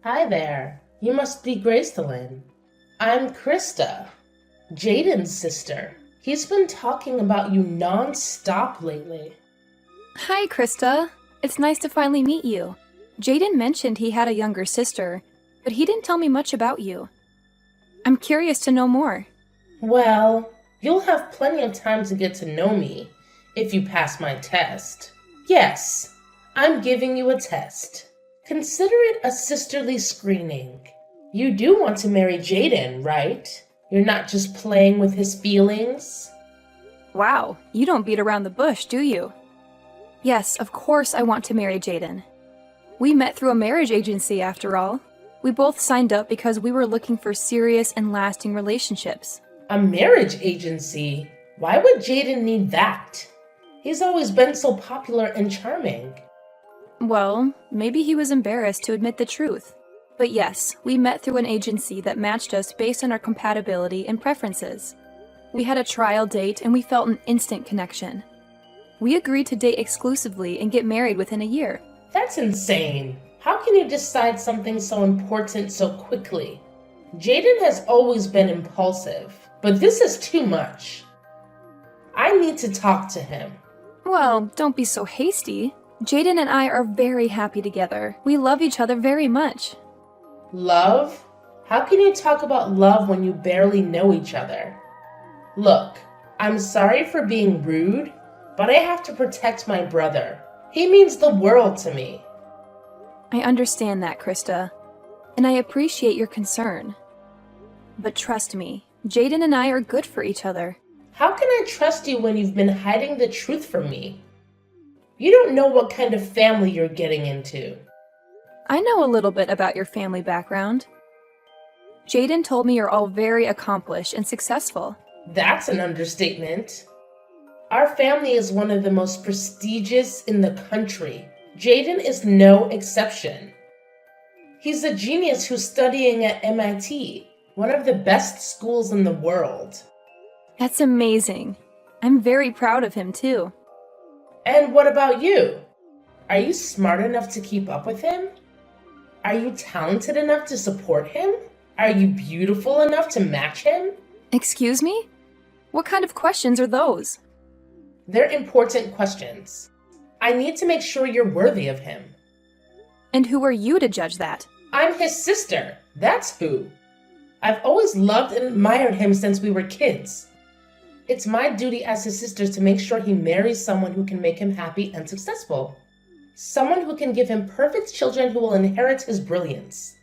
Hi there. You must be Gracelyn. I'm Krista, Jaden's sister. He's been talking about you non-stop lately. Hi, Krista. It's nice to finally meet you. Jaden mentioned he had a younger sister, but he didn't tell me much about you. I'm curious to know more. Well, you'll have plenty of time to get to know me if you pass my test. Yes, I'm giving you a test. Consider it a sisterly screening. You do want to marry Jaden, right? You're not just playing with his feelings? Wow, you don't beat around the bush, do you? Yes, of course I want to marry Jaden. We met through a marriage agency, after all. We both signed up because we were looking for serious and lasting relationships. A marriage agency? Why would Jaden need that? He's always been so popular and charming. Well, maybe he was embarrassed to admit the truth. But yes, we met through an agency that matched us based on our compatibility and preferences. We had a trial date and we felt an instant connection. We agreed to date exclusively and get married within a year. That's insane. How can you decide something so important so quickly? Jaden has always been impulsive, but this is too much. I need to talk to him. Well, don't be so hasty. Jaden and I are very happy together. We love each other very much. Love? How can you talk about love when you barely know each other? Look, I'm sorry for being rude, but I have to protect my brother. He means the world to me. I understand that, Krista, and I appreciate your concern. But trust me, Jaden and I are good for each other. How can I trust you when you've been hiding the truth from me? You don't know what kind of family you're getting into. I know a little bit about your family background. Jaden told me you're all very accomplished and successful. That's an understatement. Our family is one of the most prestigious in the country. Jaden is no exception. He's a genius who's studying at MIT, one of the best schools in the world. That's amazing. I'm very proud of him, too. And what about you? Are you smart enough to keep up with him? Are you talented enough to support him? Are you beautiful enough to match him? Excuse me? What kind of questions are those? They're important questions. I need to make sure you're worthy of him. And who are you to judge that? I'm his sister. That's who. I've always loved and admired him since we were kids. It's my duty as his sister to make sure he marries someone who can make him happy and successful. Someone who can give him perfect children who will inherit his brilliance.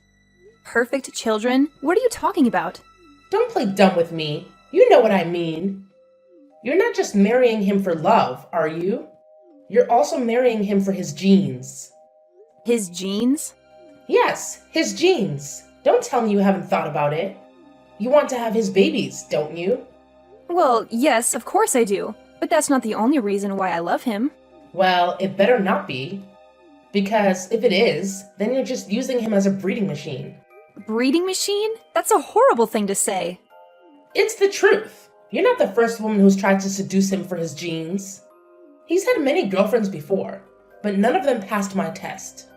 Perfect children? What are you talking about? Don't play dumb with me. You know what I mean. You're not just marrying him for love, are you? You're also marrying him for his genes. His genes? Yes, his genes. Don't tell me you haven't thought about it. You want to have his babies, don't you? Well, yes, of course I do. But that's not the only reason why I love him. Well, it better not be. Because if it is, then you're just using him as a breeding machine. Breeding machine? That's a horrible thing to say. It's the truth. You're not the first woman who's tried to seduce him for his genes. He's had many girlfriends before, but none of them passed my test.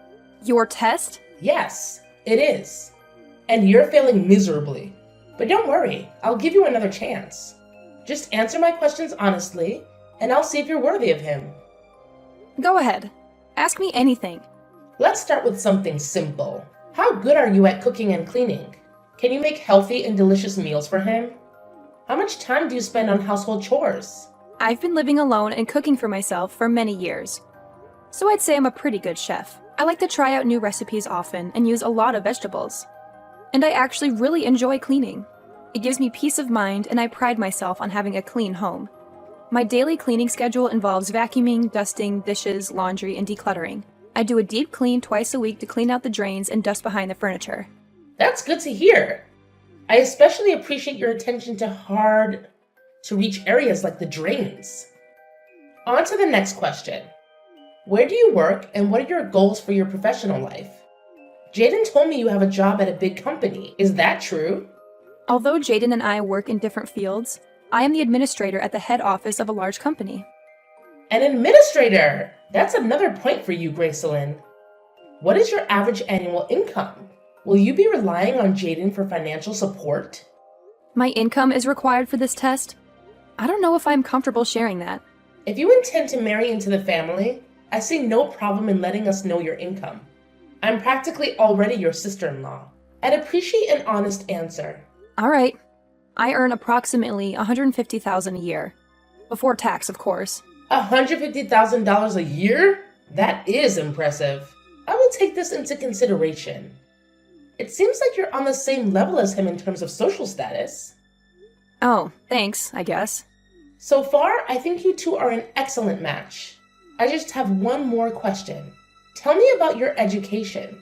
Your test? Yes, it is. And you're failing miserably. But don't worry, I'll give you another chance. Just answer my questions honestly, and I'll see if you're worthy of him. Go ahead. Ask me anything. Let's start with something simple. How good are you at cooking and cleaning? Can you make healthy and delicious meals for him? How much time do you spend on household chores? I've been living alone and cooking for myself for many years. So I'd say I'm a pretty good chef. I like to try out new recipes often and use a lot of vegetables. And I actually really enjoy cleaning. It gives me peace of mind and I pride myself on having a clean home. My daily cleaning schedule involves vacuuming, dusting, dishes, laundry, and decluttering. I do a deep clean twice a week to clean out the drains and dust behind the furniture. That's good to hear. I especially appreciate your attention to hard-to-reach areas like the drains. On to the next question. Where do you work and what are your goals for your professional life? Jaden told me you have a job at a big company. Is that true? Although Jaden and I work in different fields, I am the administrator at the head office of a large company. An administrator! That's another point for you, Gracelyn. What is your average annual income? Will you be relying on Jaden for financial support? My income is required for this test. I don't know if I'm comfortable sharing that. If you intend to marry into the family, I see no problem in letting us know your income. I'm practically already your sister-in-law. I'd appreciate an honest answer. All right. I earn approximately $150,000 a year. Before tax, of course. $150,000 a year? That is impressive. I will take this into consideration. It seems like you're on the same level as him in terms of social status. Oh, thanks, I guess. So far, I think you two are an excellent match. I just have one more question. Tell me about your education.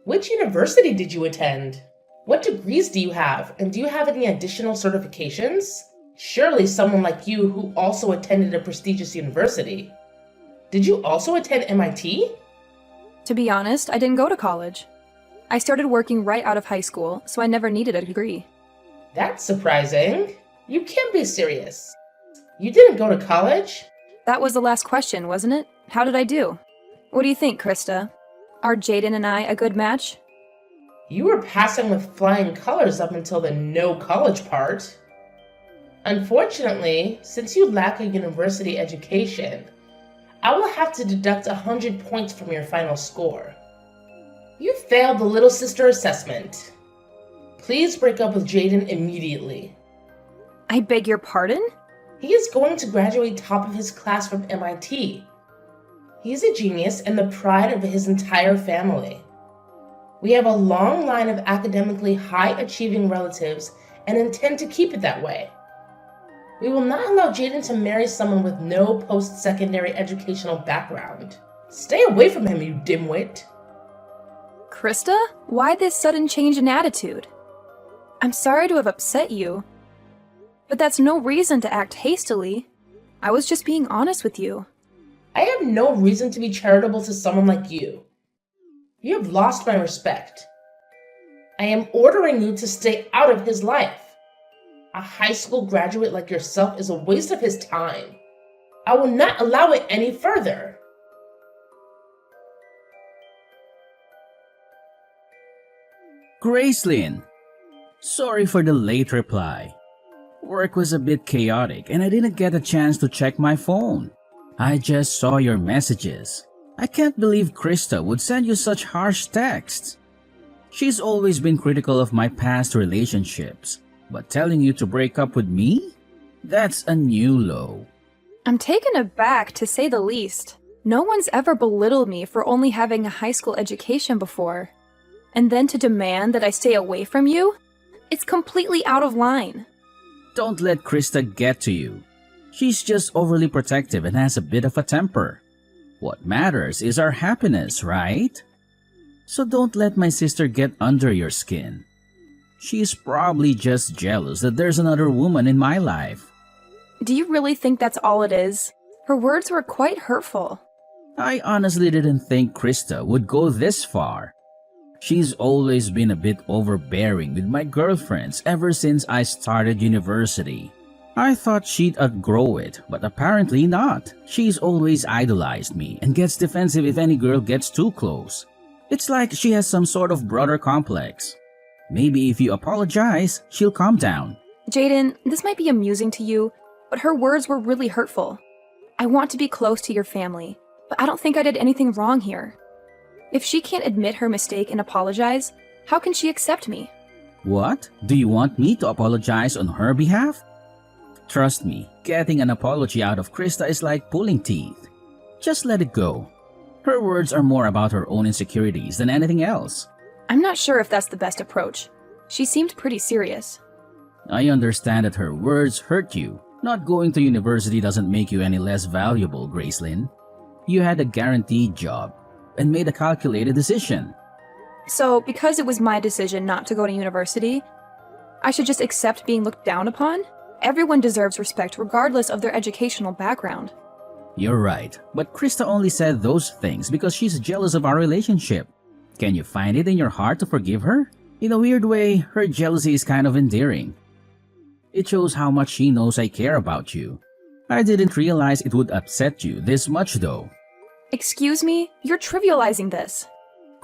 Which university did you attend? What degrees do you have, and do you have any additional certifications? Surely someone like you who also attended a prestigious university. Did you also attend MIT? To be honest, I didn't go to college. I started working right out of high school, so I never needed a degree. That's surprising. You can't be serious. You didn't go to college? That was the last question, wasn't it? How did I do? What do you think, Krista? Are Jaden and I a good match? You were passing with flying colors up until the no college part. Unfortunately, since you lack a university education, I will have to deduct 100 points from your final score. You failed the little sister assessment. Please break up with Jaden immediately. I beg your pardon? He is going to graduate top of his class from MIT. He's a genius and the pride of his entire family. We have a long line of academically high-achieving relatives and intend to keep it that way. We will not allow Jaden to marry someone with no post-secondary educational background. Stay away from him, you dimwit. Krista? Why this sudden change in attitude? I'm sorry to have upset you, but that's no reason to act hastily. I was just being honest with you. I have no reason to be charitable to someone like you. You have lost my respect. I am ordering you to stay out of his life. A high school graduate like yourself is a waste of his time. I will not allow it any further. Gracelyn, sorry for the late reply. Work was a bit chaotic and I didn't get a chance to check my phone. I just saw your messages. I can't believe Krista would send you such harsh texts. She's always been critical of my past relationships, but telling you to break up with me? That's a new low. I'm taken aback, to say the least. No one's ever belittled me for only having a high school education before. And then to demand that I stay away from you? It's completely out of line. Don't let Krista get to you. She's just overly protective and has a bit of a temper. What matters is our happiness, right? So don't let my sister get under your skin. She's probably just jealous that there's another woman in my life. Do you really think that's all it is? Her words were quite hurtful. I honestly didn't think Krista would go this far. She's always been a bit overbearing with my girlfriends ever since I started university. I thought she'd outgrow it, but apparently not. She's always idolized me and gets defensive if any girl gets too close. It's like she has some sort of brother complex. Maybe if you apologize, she'll calm down. Jaden, this might be amusing to you, but her words were really hurtful. I want to be close to your family, but I don't think I did anything wrong here. If she can't admit her mistake and apologize, how can she accept me? What? Do you want me to apologize on her behalf? Trust me, getting an apology out of Krista is like pulling teeth. Just let it go. Her words are more about her own insecurities than anything else. I'm not sure if that's the best approach. She seemed pretty serious. I understand that her words hurt you. Not going to university doesn't make you any less valuable, Gracelyn. You had a guaranteed job and made a calculated decision. So, because it was my decision not to go to university, I should just accept being looked down upon? Everyone deserves respect regardless of their educational background. You're right, but Krista only said those things because she's jealous of our relationship. Can you find it in your heart to forgive her? In a weird way, her jealousy is kind of endearing. It shows how much she knows I care about you. I didn't realize it would upset you this much though. Excuse me? You're trivializing this.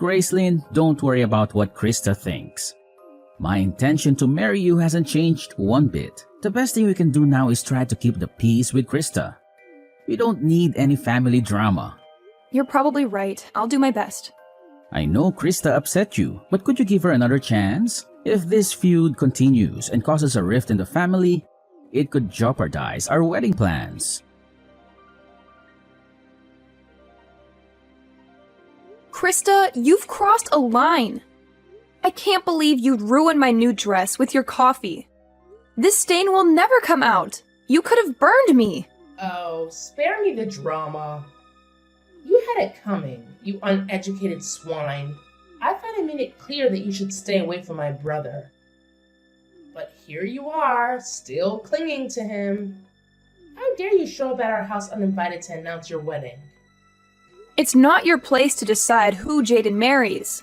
Gracelyn, don't worry about what Krista thinks. My intention to marry you hasn't changed one bit. The best thing we can do now is try to keep the peace with Krista. We don't need any family drama. You're probably right. I'll do my best. I know Krista upset you, but could you give her another chance? If this feud continues and causes a rift in the family, it could jeopardize our wedding plans. Krista, you've crossed a line. I can't believe you'd ruin my new dress with your coffee. This stain will never come out. You could have burned me. Oh, spare me the drama. You had it coming, you uneducated swine. I thought I made it clear that you should stay away from my brother. But here you are, still clinging to him. How dare you show up at our house uninvited to announce your wedding? It's not your place to decide who Jaden marries.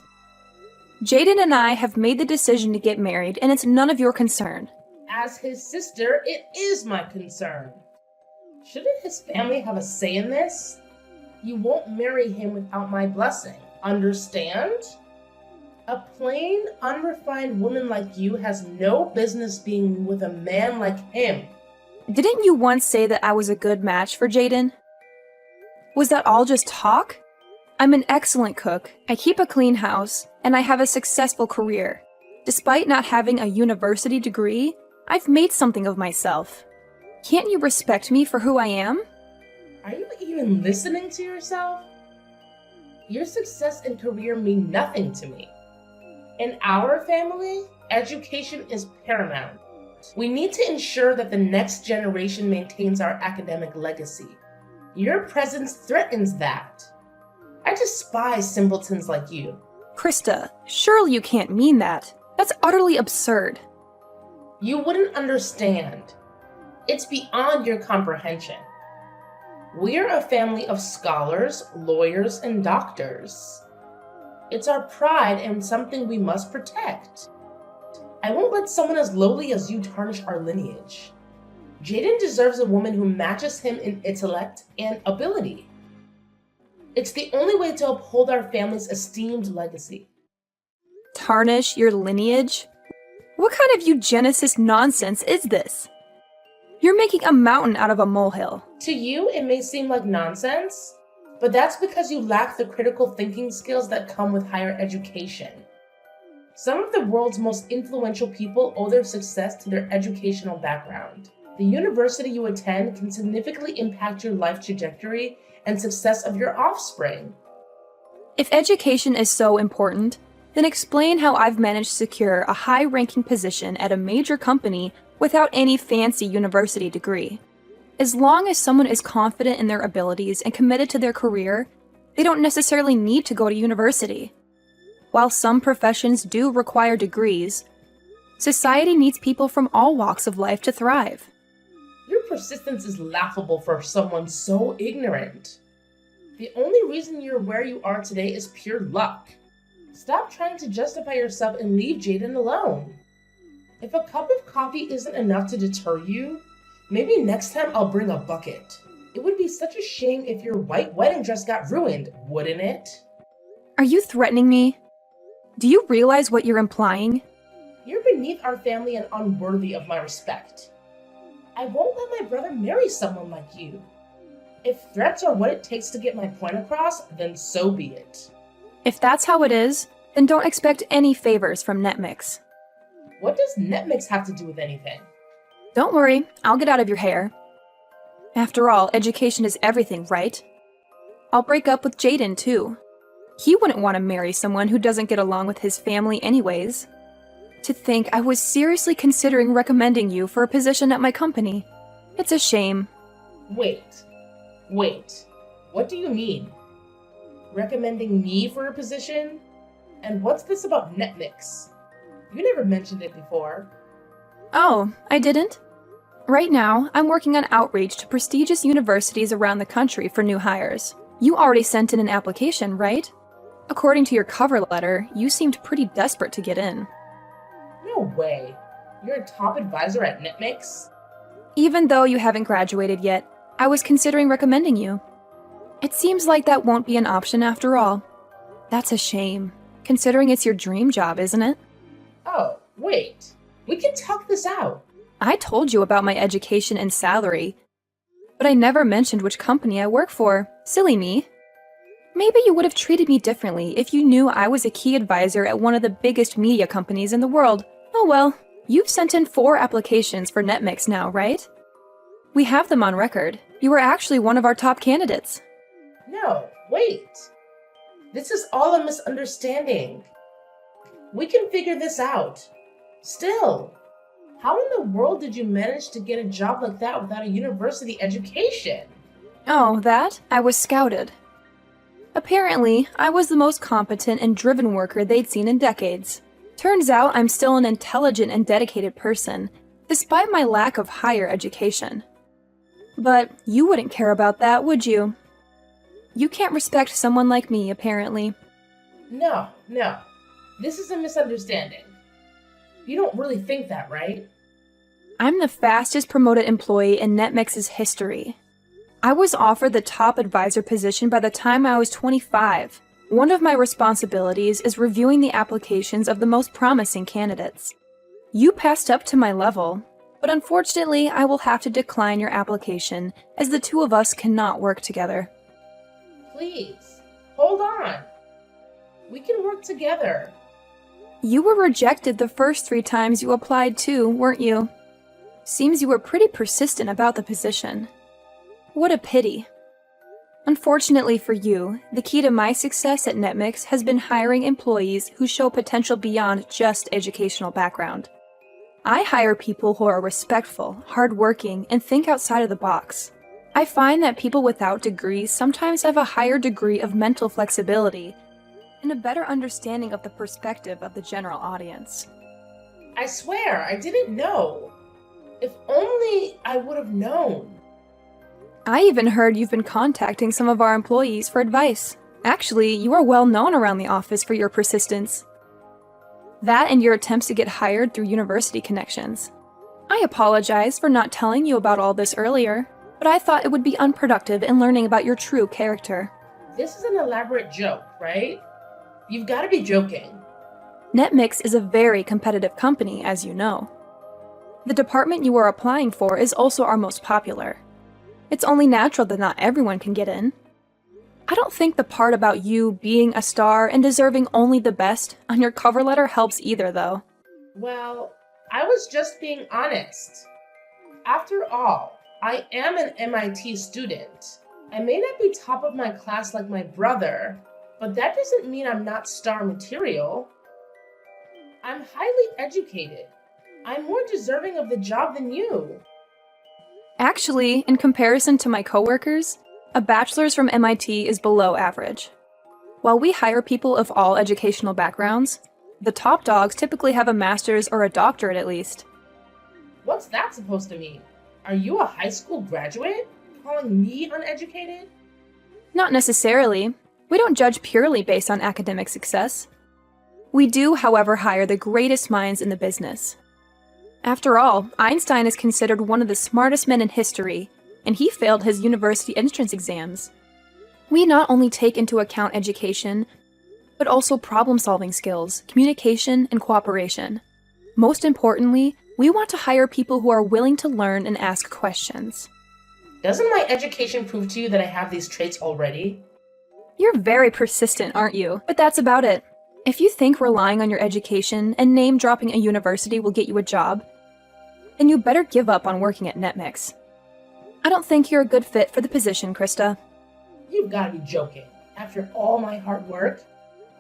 Jaden and I have made the decision to get married, and it's none of your concern. As his sister, it is my concern. Shouldn't his family have a say in this? You won't marry him without my blessing. Understand? A plain, unrefined woman like you has no business being with a man like him. Didn't you once say that I was a good match for Jaden? Was that all just talk? I'm an excellent cook, I keep a clean house, and I have a successful career. Despite not having a university degree, I've made something of myself. Can't you respect me for who I am? Are you even listening to yourself? Your success and career mean nothing to me. In our family, education is paramount. We need to ensure that the next generation maintains our academic legacy. Your presence threatens that. I despise simpletons like you. Krista, surely you can't mean that. That's utterly absurd. You wouldn't understand. It's beyond your comprehension. We're a family of scholars, lawyers, and doctors. It's our pride and something we must protect. I won't let someone as lowly as you tarnish our lineage. Jaden deserves a woman who matches him in intellect and ability. It's the only way to uphold our family's esteemed legacy. Tarnish your lineage? What kind of eugenicist nonsense is this? You're making a mountain out of a molehill. To you, it may seem like nonsense, but that's because you lack the critical thinking skills that come with higher education. Some of the world's most influential people owe their success to their educational background. The university you attend can significantly impact your life trajectory and success of your offspring. If education is so important, then explain how I've managed to secure a high-ranking position at a major company without any fancy university degree. As long as someone is confident in their abilities and committed to their career, they don't necessarily need to go to university. While some professions do require degrees, society needs people from all walks of life to thrive. Your persistence is laughable for someone so ignorant. The only reason you're where you are today is pure luck. Stop trying to justify yourself and leave Jaden alone. If a cup of coffee isn't enough to deter you, maybe next time I'll bring a bucket. It would be such a shame if your white wedding dress got ruined, wouldn't it? Are you threatening me? Do you realize what you're implying? You're beneath our family and unworthy of my respect. I won't let my brother marry someone like you. If threats are what it takes to get my point across, then so be it. If that's how it is, then don't expect any favors from Netmix. What does Netmix have to do with anything? Don't worry, I'll get out of your hair. After all, education is everything, right? I'll break up with Jaden, too. He wouldn't want to marry someone who doesn't get along with his family anyways. To think I was seriously considering recommending you for a position at my company. It's a shame. Wait. What do you mean? Recommending me for a position? And what's this about Netmix? You never mentioned it before. Oh, I didn't? Right now, I'm working on outreach to prestigious universities around the country for new hires. You already sent in an application, right? According to your cover letter, you seemed pretty desperate to get in. No way. You're a top advisor at Netmix? Even though you haven't graduated yet, I was considering recommending you. It seems like that won't be an option after all. That's a shame, considering it's your dream job, isn't it? Oh, wait. We can talk this out. I told you about my education and salary, but I never mentioned which company I work for. Silly me. Maybe you would have treated me differently if you knew I was a key advisor at one of the biggest media companies in the world. Oh well, you've sent in 4 applications for NetMix now, right? We have them on record. You were actually one of our top candidates. No, wait. This is all a misunderstanding. We can figure this out. Still, how in the world did you manage to get a job like that without a university education? Oh, that? I was scouted. Apparently, I was the most competent and driven worker they'd seen in decades. Turns out I'm still an intelligent and dedicated person, despite my lack of higher education. But you wouldn't care about that, would you? You can't respect someone like me, apparently. No. This is a misunderstanding. You don't really think that, right? I'm the fastest promoted employee in NetMix's history. I was offered the top advisor position by the time I was 25. One of my responsibilities is reviewing the applications of the most promising candidates. You passed up to my level, but unfortunately I will have to decline your application as the 2 of us cannot work together. Please, hold on. We can work together. You were rejected the first 3 times you applied too, weren't you? Seems you were pretty persistent about the position. What a pity. Unfortunately for you, the key to my success at NetMix has been hiring employees who show potential beyond just educational background. I hire people who are respectful, hardworking, and think outside of the box. I find that people without degrees sometimes have a higher degree of mental flexibility and a better understanding of the perspective of the general audience. I swear, I didn't know. If only I would have known. I even heard you've been contacting some of our employees for advice. Actually, you are well known around the office for your persistence. That and your attempts to get hired through university connections. I apologize for not telling you about all this earlier, but I thought it would be unproductive in learning about your true character. This is an elaborate joke, right? You've got to be joking. NetMix is a very competitive company, as you know. The department you are applying for is also our most popular. It's only natural that not everyone can get in. I don't think the part about you being a star and deserving only the best on your cover letter helps either, though. Well, I was just being honest. After all, I am an MIT student. I may not be top of my class like my brother, but that doesn't mean I'm not star material. I'm highly educated. I'm more deserving of the job than you. Actually, in comparison to my coworkers, a bachelor's from MIT is below average. While we hire people of all educational backgrounds, the top dogs typically have a master's or a doctorate at least. What's that supposed to mean? Are you a high school graduate? Calling me uneducated? Not necessarily. We don't judge purely based on academic success. We do, however, hire the greatest minds in the business. After all, Einstein is considered one of the smartest men in history, and he failed his university entrance exams. We not only take into account education, but also problem-solving skills, communication, and cooperation. Most importantly, we want to hire people who are willing to learn and ask questions. Doesn't my education prove to you that I have these traits already? You're very persistent, aren't you? But that's about it. If you think relying on your education and name-dropping a university will get you a job, then you better give up on working at NetMix. I don't think you're a good fit for the position, Krista. You've got to be joking. After all my hard work?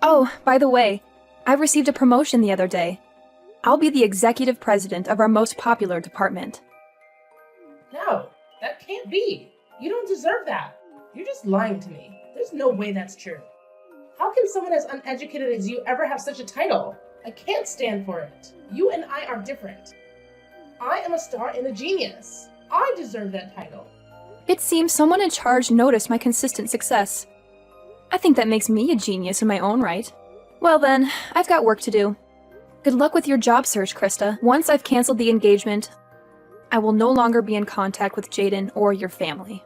Oh, by the way, I received a promotion the other day. I'll be the executive president of our most popular department. No, that can't be. You don't deserve that. You're just lying to me. There's no way that's true. How can someone as uneducated as you ever have such a title? I can't stand for it. You and I are different. I am a star and a genius. I deserve that title. It seems someone in charge noticed my consistent success. I think that makes me a genius in my own right. Well then, I've got work to do. Good luck with your job search, Krista. Once I've canceled the engagement, I will no longer be in contact with Jaden or your family.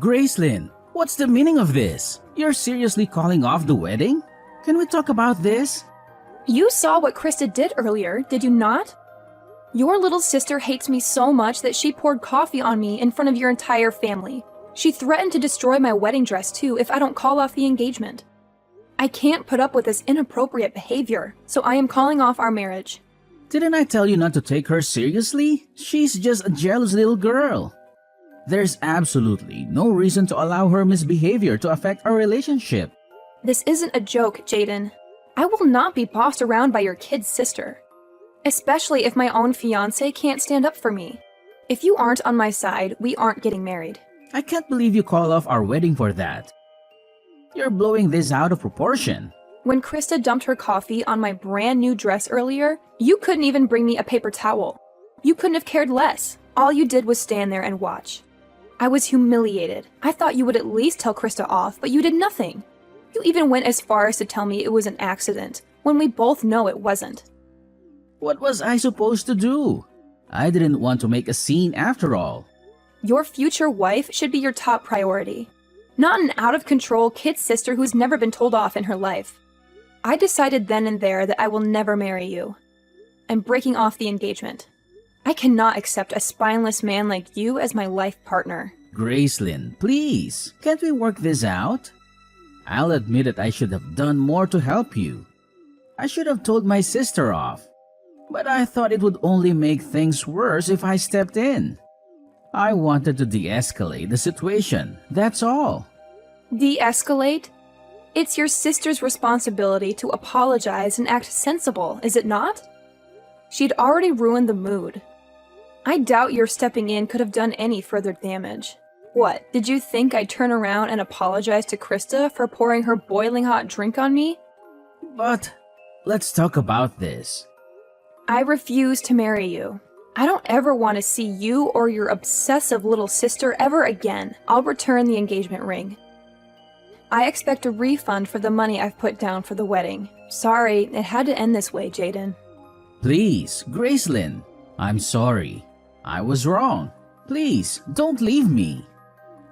Gracelyn, what's the meaning of this? You're seriously calling off the wedding? Can we talk about this? You saw what Krista did earlier, did you not? Your little sister hates me so much that she poured coffee on me in front of your entire family. She threatened to destroy my wedding dress too if I don't call off the engagement. I can't put up with this inappropriate behavior, so I am calling off our marriage. Didn't I tell you not to take her seriously? She's just a jealous little girl. There's absolutely no reason to allow her misbehavior to affect our relationship. This isn't a joke, Jaden. I will not be bossed around by your kid's sister. Especially if my own fiancé can't stand up for me. If you aren't on my side, we aren't getting married. I can't believe you call off our wedding for that. You're blowing this out of proportion. When Krista dumped her coffee on my brand new dress earlier, you couldn't even bring me a paper towel. You couldn't have cared less. All you did was stand there and watch. I was humiliated. I thought you would at least tell Krista off, but you did nothing. You even went as far as to tell me it was an accident, when we both know it wasn't. What was I supposed to do? I didn't want to make a scene after all. Your future wife should be your top priority, not an out-of-control kid sister who's never been told off in her life. I decided then and there that I will never marry you. I'm breaking off the engagement. I cannot accept a spineless man like you as my life partner. Gracelyn, please, can't we work this out? I'll admit that I should have done more to help you. I should have told my sister off. But I thought it would only make things worse if I stepped in. I wanted to de-escalate the situation, that's all. De-escalate? It's your sister's responsibility to apologize and act sensible, is it not? She'd already ruined the mood. I doubt your stepping in could have done any further damage. What, did you think I'd turn around and apologize to Krista for pouring her boiling hot drink on me? But let's talk about this. I refuse to marry you. I don't ever want to see you or your obsessive little sister ever again. I'll return the engagement ring. I expect a refund for the money I've put down for the wedding. Sorry, it had to end this way, Jaden. Please, Gracelyn, I'm sorry. I was wrong. Please, don't leave me.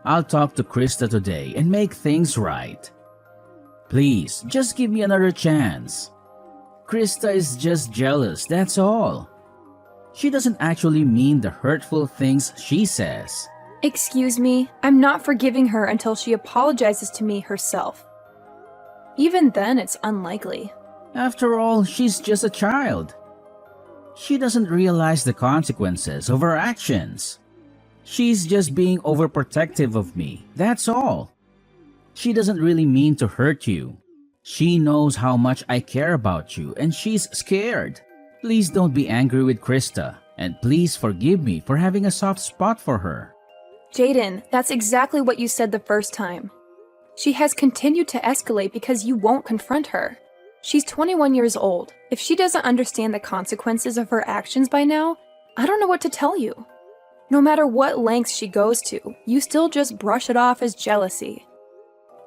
I'll talk to Krista today and make things right. Please, just give me another chance. Krista is just jealous, that's all. She doesn't actually mean the hurtful things she says. Excuse me, I'm not forgiving her until she apologizes to me herself. Even then, it's unlikely. After all, she's just a child. She doesn't realize the consequences of her actions. She's just being overprotective of me, that's all. She doesn't really mean to hurt you. She knows how much I care about you and she's scared. Please don't be angry with Krista, and please forgive me for having a soft spot for her. Jaden, that's exactly what you said the first time. She has continued to escalate because you won't confront her. She's 21 years old. If she doesn't understand the consequences of her actions by now, I don't know what to tell you. No matter what lengths she goes to, you still just brush it off as jealousy.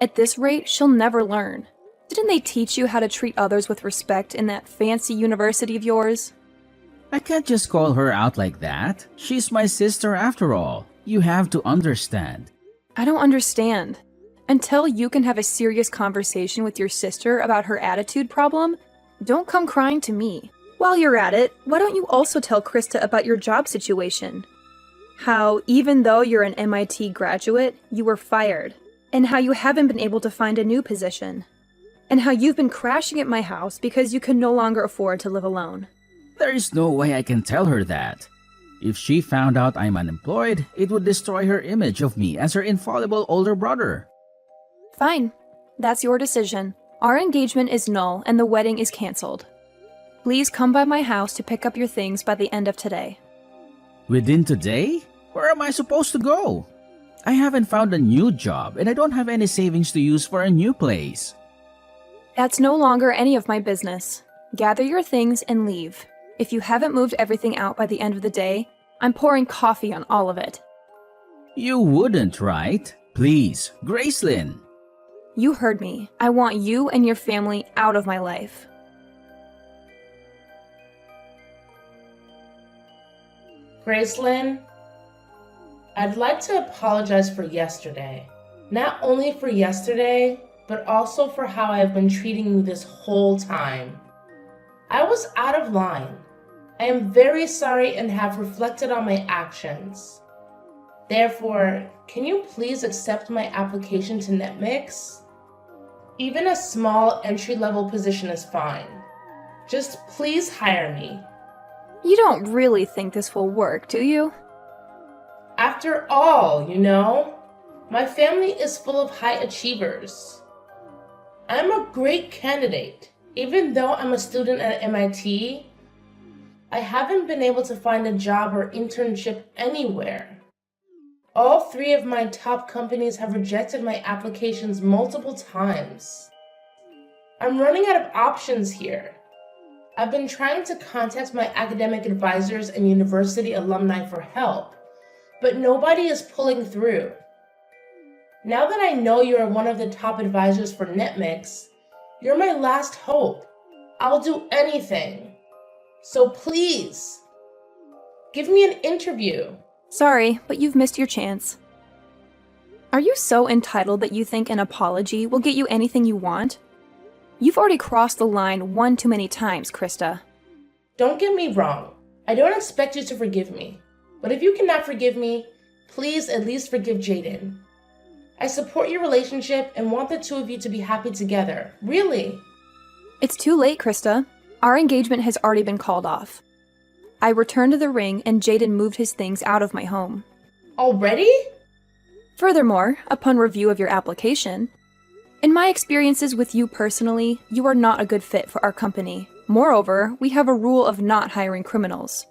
At this rate, she'll never learn. Didn't they teach you how to treat others with respect in that fancy university of yours? I can't just call her out like that. She's my sister after all. You have to understand. I don't understand. Until you can have a serious conversation with your sister about her attitude problem, don't come crying to me. While you're at it, why don't you also tell Krista about your job situation? How, even though you're an MIT graduate, you were fired, and how you haven't been able to find a new position, and how you've been crashing at my house because you can no longer afford to live alone. There is no way I can tell her that. If she found out I'm unemployed, it would destroy her image of me as her infallible older brother. Fine. That's your decision. Our engagement is null and the wedding is cancelled. Please come by my house to pick up your things by the end of today. Within today? Where am I supposed to go? I haven't found a new job and I don't have any savings to use for a new place. That's no longer any of my business. Gather your things and leave. If you haven't moved everything out by the end of the day, I'm pouring coffee on all of it. You wouldn't, right? Please, Gracelyn. You heard me. I want you and your family out of my life. Gracelyn? I'd like to apologize for yesterday. Not only for yesterday, but also for how I have been treating you this whole time. I was out of line. I am very sorry and have reflected on my actions. Therefore, can you please accept my application to NetMix? Even a small entry-level position is fine. Just please hire me. You don't really think this will work, do you? After all, my family is full of high achievers. I'm a great candidate. Even though I'm a student at MIT, I haven't been able to find a job or internship anywhere. All 3 of my top companies have rejected my applications multiple times. I'm running out of options here. I've been trying to contact my academic advisors and university alumni for help, but nobody is pulling through. Now that I know you are one of the top advisors for NetMix, you're my last hope. I'll do anything. So please, give me an interview. Sorry, but you've missed your chance. Are you so entitled that you think an apology will get you anything you want? You've already crossed the line one too many times, Krista. Don't get me wrong. I don't expect you to forgive me. But if you cannot forgive me, please at least forgive Jaden. I support your relationship and want the 2 of you to be happy together. Really. It's too late, Krista. Our engagement has already been called off. I returned to the ring and Jaden moved his things out of my home. Already? Furthermore, upon review of your application, in my experiences with you personally, you are not a good fit for our company. Moreover, we have a rule of not hiring criminals.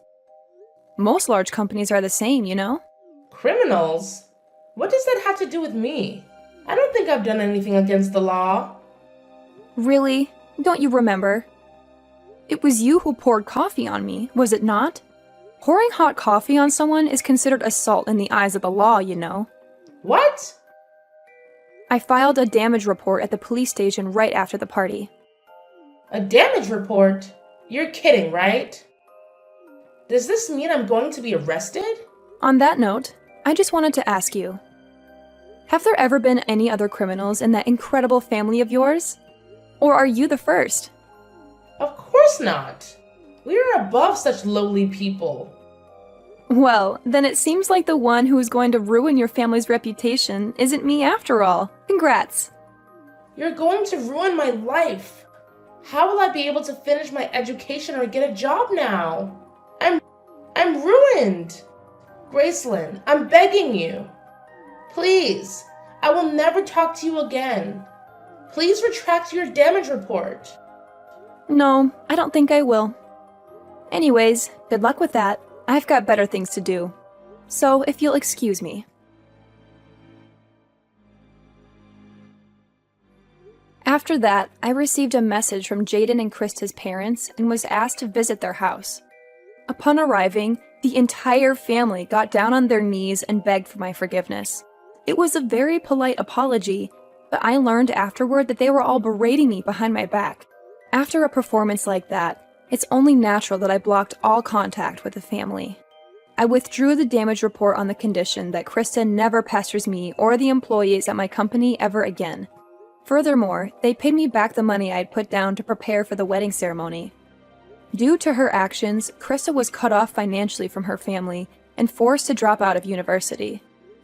Most large companies are the same, Criminals? What does that have to do with me? I don't think I've done anything against the law. Really? Don't you remember? It was you who poured coffee on me, was it not? Pouring hot coffee on someone is considered assault in the eyes of the law, What? I filed a damage report at the police station right after the party. A damage report? You're kidding, right? Does this mean I'm going to be arrested? On that note, I just wanted to ask you, have there ever been any other criminals in that incredible family of yours? Or are you the first? Of course not. We are above such lowly people. Well, then it seems like the one who is going to ruin your family's reputation isn't me after all. Congrats. You're going to ruin my life. How will I be able to finish my education or get a job now? I'm ruined. Gracelyn, I'm begging you. Please, I will never talk to you again. Please retract your damage report. No, I don't think I will. Anyways, good luck with that. I've got better things to do. So, if you'll excuse me. After that, I received a message from Jaden and Krista's parents and was asked to visit their house. Upon arriving, the entire family got down on their knees and begged for my forgiveness. It was a very polite apology, but I learned afterward that they were all berating me behind my back. After a performance like that, it's only natural that I blocked all contact with the family. I withdrew the damage report on the condition that Krista never pesters me or the employees at my company ever again. Furthermore, they paid me back the money I'd put down to prepare for the wedding ceremony. Due to her actions, Krista was cut off financially from her family and forced to drop out of university.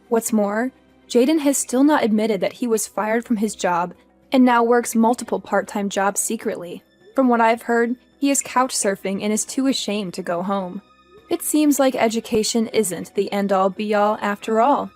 What's more, Jaden has still not admitted that he was fired from his job and now works multiple part-time jobs secretly. From what I've heard, he is couch surfing and is too ashamed to go home. It seems like education isn't the end-all be-all after all.